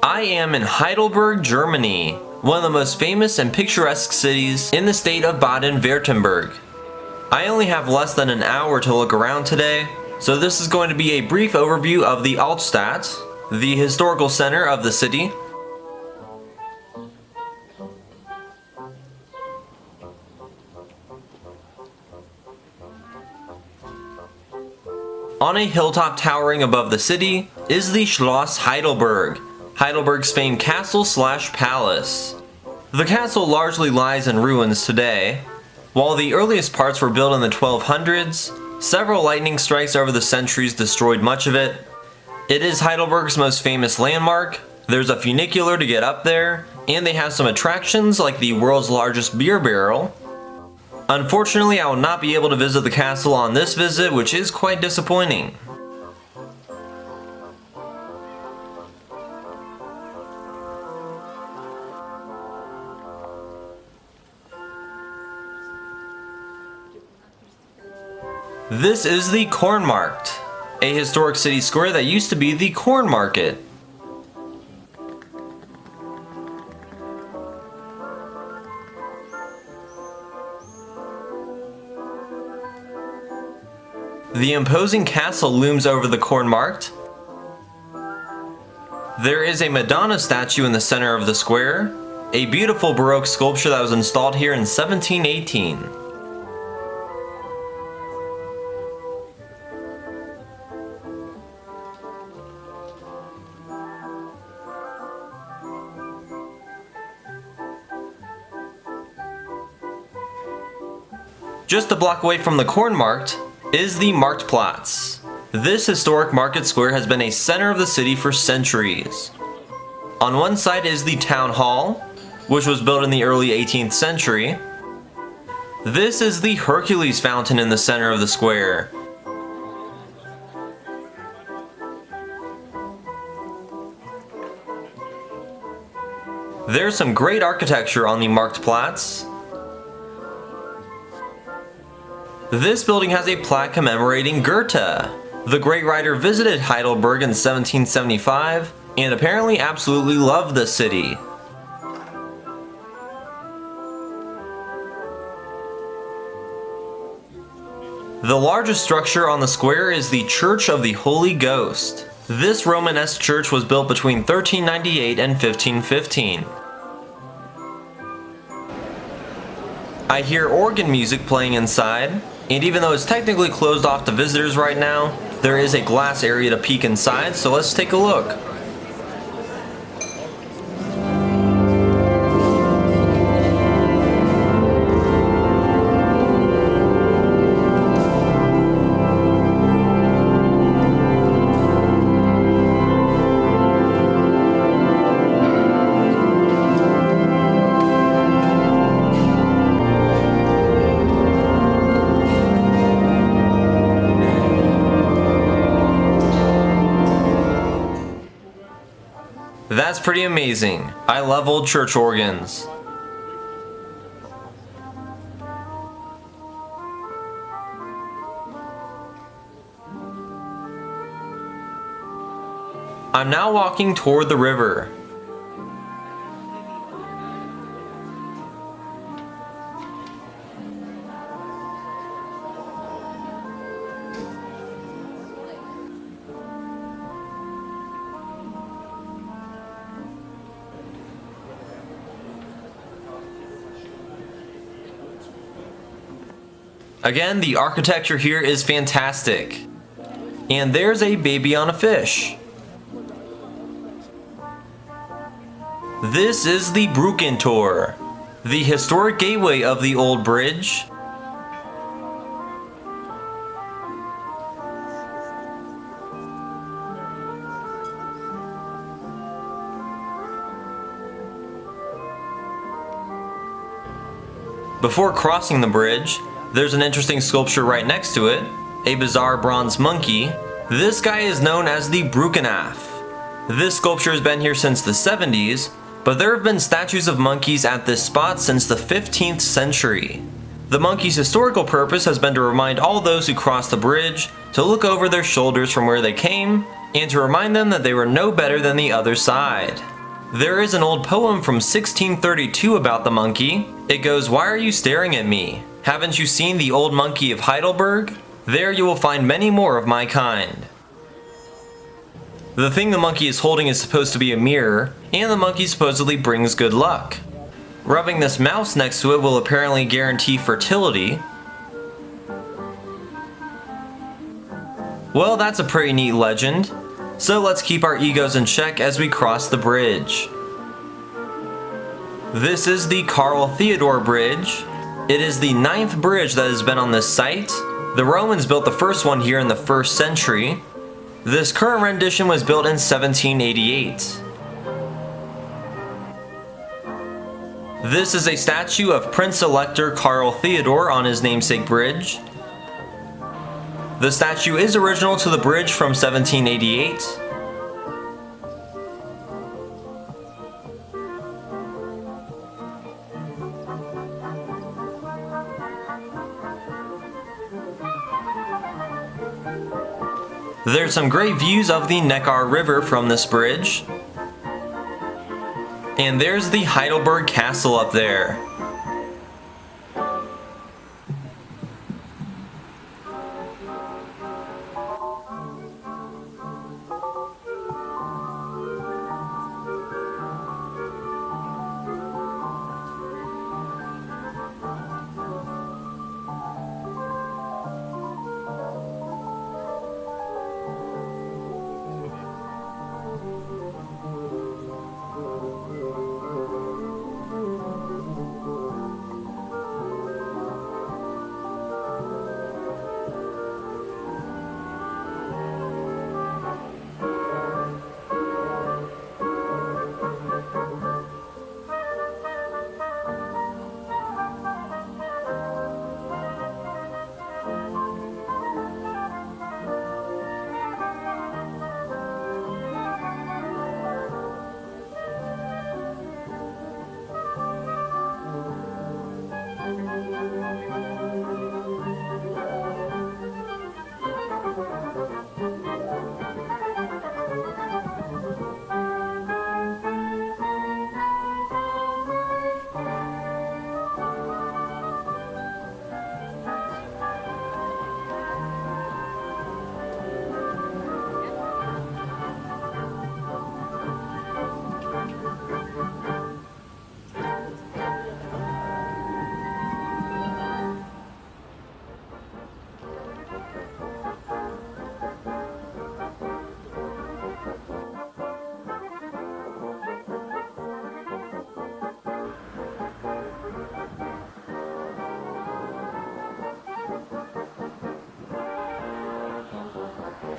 I am in Heidelberg, Germany, one of the most famous and picturesque cities in the state of Baden-Württemberg. I only have less than an hour to look around today, so this is going to be a brief overview of the Altstadt, the historical center of the city. On a hilltop towering above the city is the Schloss Heidelberg, Heidelberg's famed castle/palace. The castle largely lies in ruins today. While the earliest parts were built in the 1200s, several lightning strikes over the centuries destroyed much of it. It is Heidelberg's most famous landmark. There's a funicular to get up there, and they have some attractions like the world's largest beer barrel. Unfortunately, I will not be able to visit the castle on this visit, which is quite disappointing. This is the Kornmarkt, a historic city square that used to be the corn market. The imposing castle looms over the Kornmarkt. There is a Madonna statue in the center of the square, a beautiful Baroque sculpture that was installed here in 1718. Just a block away from the Kornmarkt is the Marktplatz. This historic market square has been a center of the city for centuries. On one side is the town hall, which was built in the early 18th century. This is the Hercules fountain in the center of the square. There's some great architecture on the Marktplatz. This building has a plaque commemorating Goethe. The great writer visited Heidelberg in 1775 and apparently absolutely loved the city. The largest structure on the square is the Church of the Holy Ghost. This Romanesque church was built between 1398 and 1515. I hear organ music playing inside. And even though it's technically closed off to visitors right now, there is a glass area to peek inside, so let's take a look. That's pretty amazing. I love old church organs. I'm now walking toward the river. Again, the architecture here is fantastic. And there's a baby on a fish. This is the Bruckenaffe, the historic gateway of the old bridge. Before crossing the bridge, there's an interesting sculpture right next to it, a bizarre bronze monkey. This guy is known as the Bruckenaffe. This sculpture has been here since the 70s, but there have been statues of monkeys at this spot since the 15th century. The monkey's historical purpose has been to remind all those who cross the bridge to look over their shoulders from where they came and to remind them that they were no better than the other side. There is an old poem from 1632 about the monkey. It goes, "Why are you staring at me? Haven't you seen the old monkey of Heidelberg? There you will find many more of my kind." The thing the monkey is holding is supposed to be a mirror, and the monkey supposedly brings good luck. Rubbing this mouse next to it will apparently guarantee fertility. Well, that's a pretty neat legend. So let's keep our egos in check as we cross the bridge. This is the Karl Theodor Bridge. It is the 9th bridge that has been on this site. The Romans built the first one here in the 1st century. This current rendition was built in 1788. This is a statue of Prince Elector Karl Theodor on his namesake bridge. The statue is original to the bridge from 1788. There's some great views of the Neckar River from this bridge. And there's the Heidelberg Castle up there.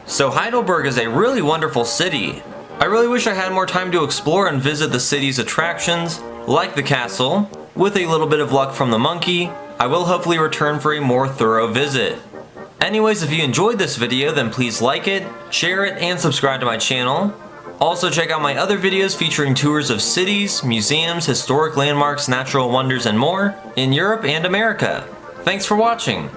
So Heidelberg is a really wonderful city. I really wish I had more time to explore and visit the city's attractions, like the castle. With a little bit of luck from the monkey, I will hopefully return for a more thorough visit. Anyways, if you enjoyed this video, then please like it, share it, and subscribe to my channel. Also check out my other videos featuring tours of cities, museums, historic landmarks, natural wonders, and more in Europe and America. Thanks for watching!